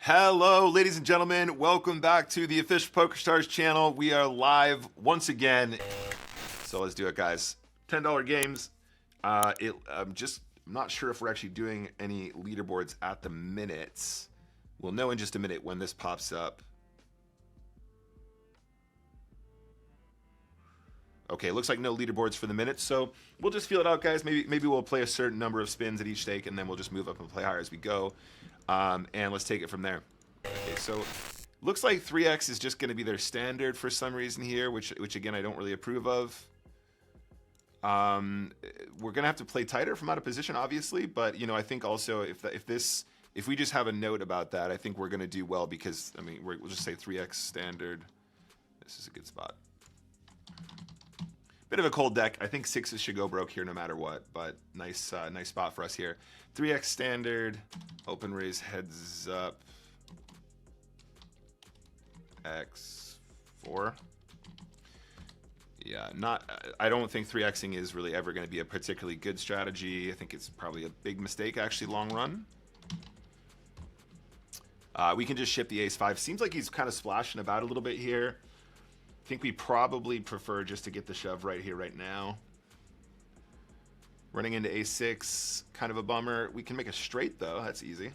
Hello, ladies and gentlemen. Welcome back to the official PokerStars channel. We are live once again. So let's do it, guys. $10 games. I'm just not sure if we're actually doing any leaderboards at the minute. We'll know in just a minute when this pops up. Okay, looks like no leaderboards for the minute, so we'll just feel it out, guys. Maybe we'll play a certain number of spins at each stake, and then we'll just move up and play higher as we go. And let's take it from there. Okay, so looks like 3x is just going to be their standard for some reason here, which again I don't really approve of. We're gonna have to play tighter from out of position, obviously, but you know I think also if we just have a note about that, I think we're gonna do well because I mean we'll just say 3x standard. This is a good spot. Bit of a cold deck. I think sixes should go broke here no matter what, but nice nice spot for us here. 3x standard, open raise heads up, x4. Yeah, I don't think 3xing is really ever going to be a particularly good strategy. I think it's probably a big mistake actually long run. We can just ship the ace-5. Seems like he's kind of splashing about a little bit here. I think we probably prefer just to get the shove right here, right now. Running into ace-6, kind of a bummer. We can make a straight though, that's easy.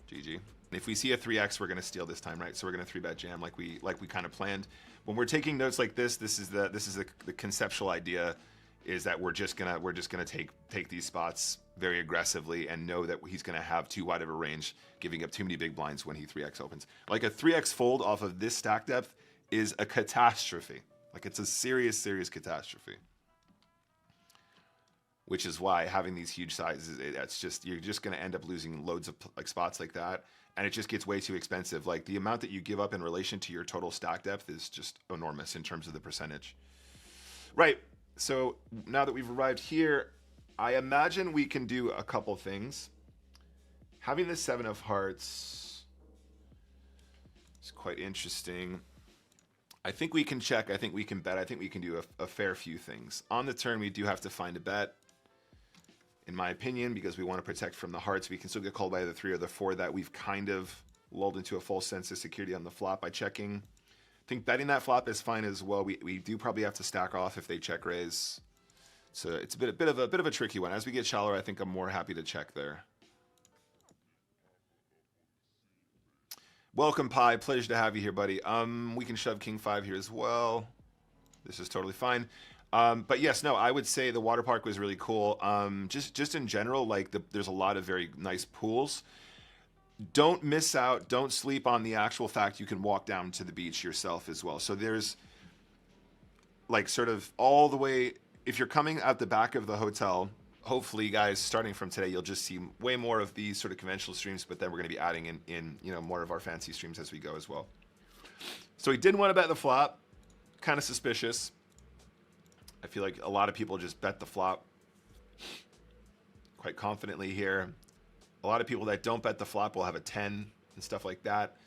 GG. If we see a 3x, we're gonna steal this time, right? So we're gonna 3-bet jam like we kind of planned. When we're taking notes like this, this is the conceptual idea, is that we're just gonna take these spots very aggressively and know that he's gonna have too wide of a range, giving up too many big blinds when he 3x opens. Like a 3x fold off of this stack depth is a catastrophe. Like it's a serious catastrophe. Which is why having these huge sizes, you're just going to end up losing loads of like spots like that, and it just gets way too expensive. Like the amount that you give up in relation to your total stack depth is just enormous in terms of the percentage. Right. So now that we've arrived here, I imagine we can do a couple things. Having the 7 of hearts is quite interesting. I think we can check. I think we can bet. I think we can do a fair few things. On the turn, we do have to find a bet. In my opinion, because we want to protect from the hearts, we can still get called by the 3 or the 4 that we've kind of lulled into a false sense of security on the flop by checking. I think betting that flop is fine as well. We do probably have to stack off if they check raise. So it's a bit of a tricky one. As we get shallower, I think I'm more happy to check there. Welcome, Pi. Pleasure to have you here, buddy. We can shove King 5 here as well. This is totally fine. But yes, no, I would say the water park was really cool. Just in general, like there's a lot of very nice pools. Don't miss out. Don't sleep on the actual fact you can walk down to the beach yourself as well. So there's like sort of all the way, if you're coming out the back of the hotel, hopefully guys, starting from today, you'll just see way more of these sort of conventional streams, but then we're going to be adding in you know, more of our fancy streams as we go as well. So he didn't want to bet the flop. Kind of suspicious. I feel like a lot of people just bet the flop quite confidently here. A lot of people that don't bet the flop will have a 10 and stuff like that.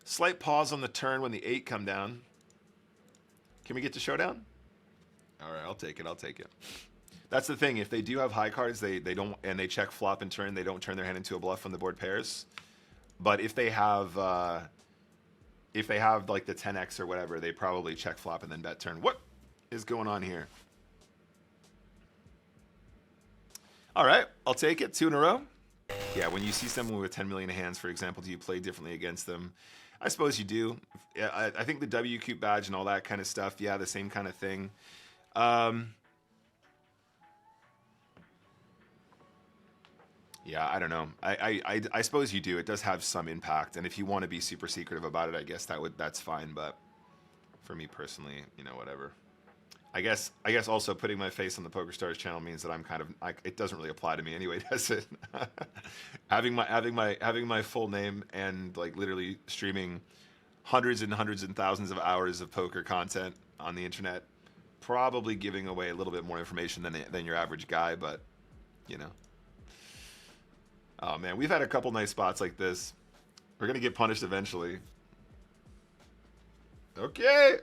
Slight pause on the turn when the 8 come down. Can we get to showdown? All right, I'll take it. I'll take it. That's the thing. If they do have high cards, they don't, and they check flop and turn, they don't turn their hand into a bluff when the board pairs. But if they have like the 10x or whatever, they probably check flop and then bet turn. What is going on here? All right, I'll take it. 2 in a row. Yeah, when you see someone with 10 million hands, for example, do you play differently against them? I suppose you do. Yeah, I think the WQ badge and all that kind of stuff, yeah, the same kind of thing. Yeah, I don't know. I suppose you do. It does have some impact, and if you want to be super secretive about it, I guess that's fine. But for me personally, you know, whatever. I guess also putting my face on the PokerStars channel means that I'm kind of it doesn't really apply to me anyway, does it? having my full name and like literally streaming hundreds and thousands of hours of poker content on the internet, probably giving away a little bit more information than your average guy, but you know. Oh man, we've had a couple nice spots like this. We're gonna get punished eventually. Okay.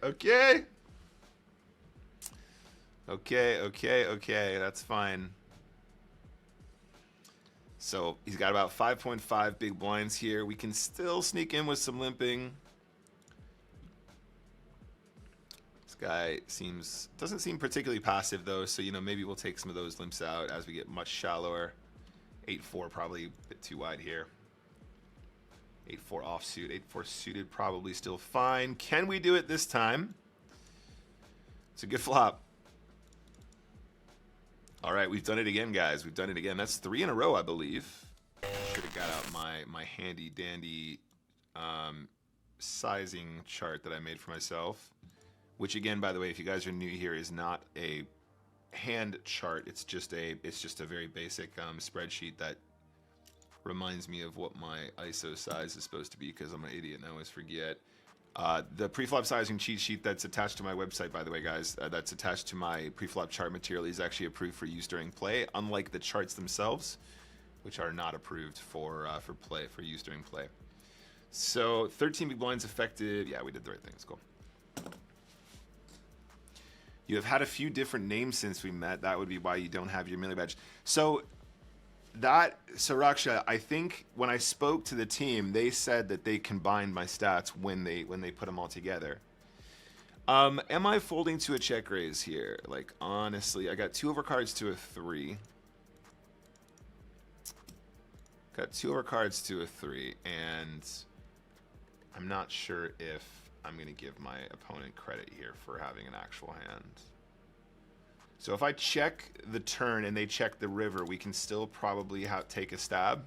Okay, that's fine. So he's got about 5.5 big blinds here. We can still sneak in with some limping. This guy doesn't seem particularly passive though, so you know, maybe we'll take some of those limps out as we get much shallower. 8-4 probably a bit too wide here. 8-4 offsuit, 8-4 suited probably still fine. Can we do it this time? It's a good flop. All right, we've done it again, guys. We've done it again. That's 3 in a row, I believe. Should have got out my handy dandy sizing chart that I made for myself. Which again, by the way, if you guys are new here, is not a hand chart. It's just a very basic spreadsheet that reminds me of what my ISO size is supposed to be, because I'm an idiot and I always forget. The preflop sizing cheat sheet that's attached to my website, by the way, guys, that's attached to my preflop chart material, is actually approved for use during play, unlike the charts themselves, which are not approved for use during play. So 13 big blinds affected. Yeah, we did the right thing. It's cool. You have had a few different names since we met. That would be why you don't have your Millie badge. So Raksha, I think when I spoke to the team, they said that they combined my stats when they put them all together. Am I folding to a check raise here? Like, honestly, I got 2 overcards to a 3. Got 2 overcards to a 3, and I'm not sure if I'm going to give my opponent credit here for having an actual hand. So if I check the turn and they check the river, we can still probably take a stab.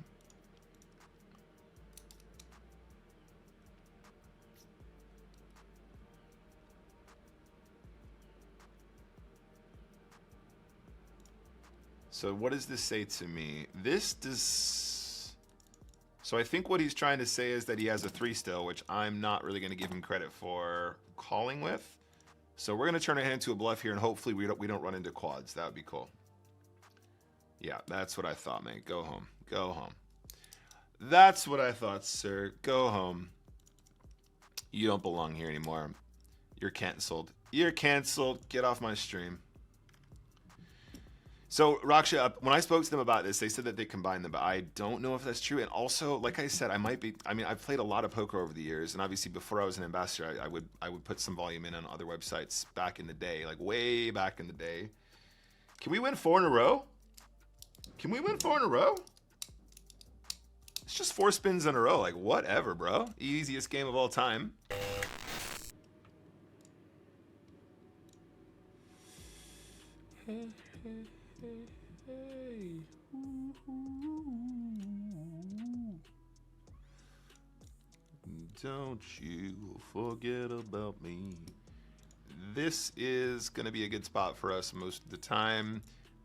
So what does this say to me? This does... So I think what he's trying to say is that he has a 3 still, which I'm not really going to give him credit for calling with. So we're going to turn a hand into a bluff here, and hopefully we don't run into quads. That would be cool. Yeah, that's what I thought, mate. Go home. Go home. That's what I thought, sir. Go home. You don't belong here anymore. You're canceled. You're canceled. Get off my stream. So, Raksha, when I spoke to them about this, they said that they combined them, but I don't know if that's true. And also, like I said, I've played a lot of poker over the years, and obviously before I was an ambassador, I would put some volume in on other websites back in the day, like way back in the day. Can we win 4 in a row? Can we win 4 in a row? It's just 4 spins in a row, like whatever, bro. Easiest game of all time. Don't you forget about me. This is going to be a good spot for us most of the time.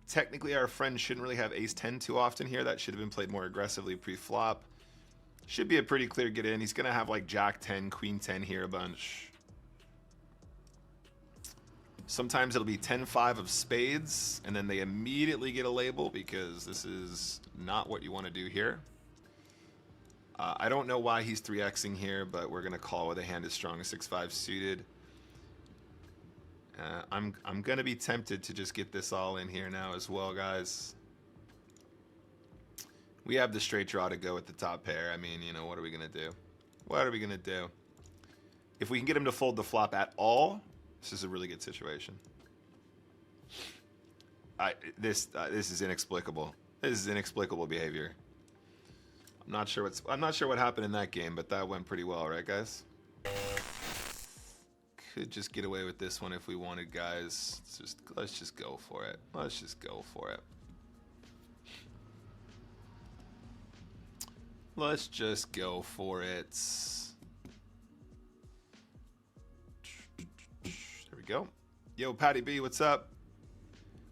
Technically, our friend shouldn't really have ace-10 too often here. That should have been played more aggressively pre-flop. Should be a pretty clear get in. He's going to have like jack-10, queen-10 here a bunch. Sometimes it'll be 10-5 of spades, and then they immediately get a label because this is not what you want to do here. I don't know why he's 3xing here, but we're going to call with a hand as strong as 6-5 suited. I'm going to be tempted to just get this all in here now as well, guys. We have the straight draw to go at the top pair. I mean, you know, what are we going to do? What are we going to do? If we can get him to fold the flop at all, this is a really good situation. This is inexplicable. This is inexplicable behavior. I'm not sure what happened in that game, but that went pretty well, right, guys? Could just get away with this one if we wanted, guys. Let's just go for it. Let's just go for it. Let's just go for it. There we go. Yo, Patty B, what's up?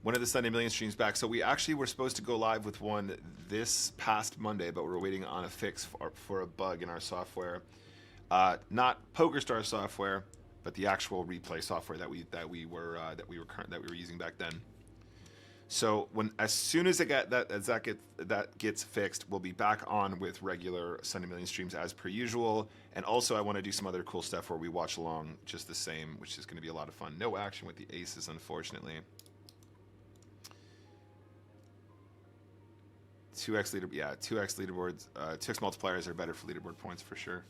One of the Sunday Million streams back. So we actually were supposed to go live with one this past Monday, but we're waiting on a fix for a bug in our software. Not PokerStars software, but the actual replay software that we were using back then. So as soon as that gets fixed, we'll be back on with regular Sunday Million streams as per usual. And also I want to do some other cool stuff where we watch along just the same, which is going to be a lot of fun. No action with the aces, unfortunately. 2x leader, yeah, 2x leaderboards, 2x multipliers are better for leaderboard points for sure.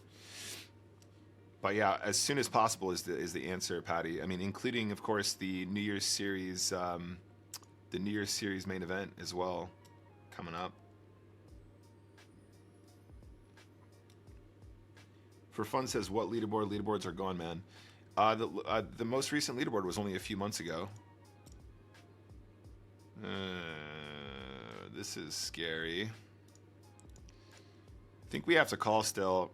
But yeah, as soon as possible is the answer, Patty. I mean, including of course the New Year's Series, main event as well, coming up. For Fun says, what leaderboard? Leaderboards are gone, man. The most recent leaderboard was only a few months ago. This is scary. I think we have to call still.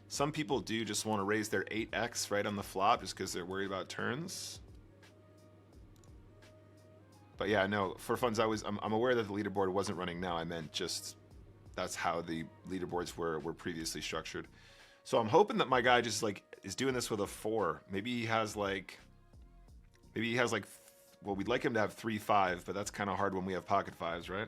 Some people do just want to raise their 8x right on the flop just because they're worried about turns. But yeah, no, for Fun's, I'm aware that the leaderboard wasn't running now. I meant just that's how the leaderboards were previously structured. So I'm hoping that my guy just like is doing this with a 4. Maybe he has like, well, we'd like him to have 3-5, but that's kind of hard when we have pocket fives, right?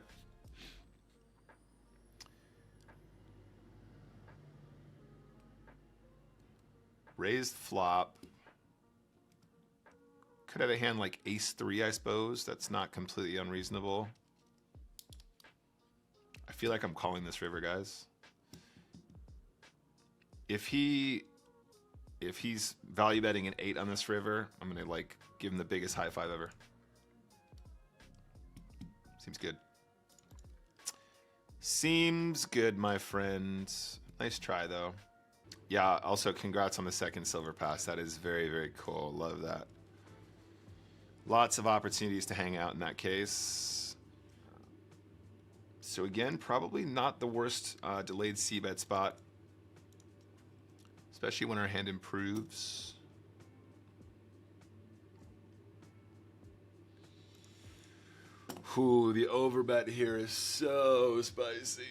Raised flop. Could have a hand like ace-3, I suppose. That's not completely unreasonable. I feel like I'm calling this river, guys. If he's value betting an 8 on this river, I'm gonna like give him the biggest high five ever. Seems good. Seems good, my friend. Nice try though. Yeah, also congrats on the second silver pass. That is very, very cool. Love that. Lots of opportunities to hang out in that case. So again, probably not the worst delayed c-bet spot, especially when our hand improves. Ooh, the overbet here is so spicy.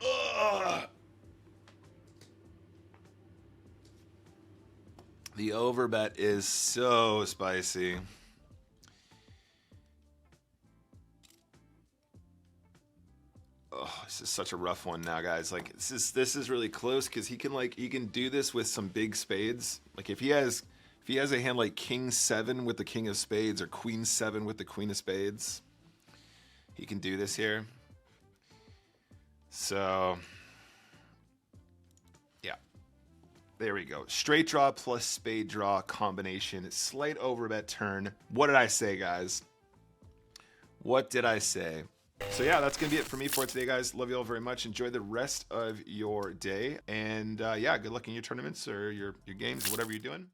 Ugh. The overbet is so spicy. Oh, this is such a rough one now, guys. Like this is really close because he can do this with some big spades. Like if he has a hand like King 7 with the King of Spades or Queen 7 with the Queen of Spades, he can do this here. So yeah, there we go. Straight draw plus spade draw combination. Slight overbet turn. What did I say, guys? What did I say? So yeah, that's gonna be it for me for today, guys. Love you all very much. Enjoy the rest of your day, and yeah, good luck in your tournaments or your games, whatever you're doing.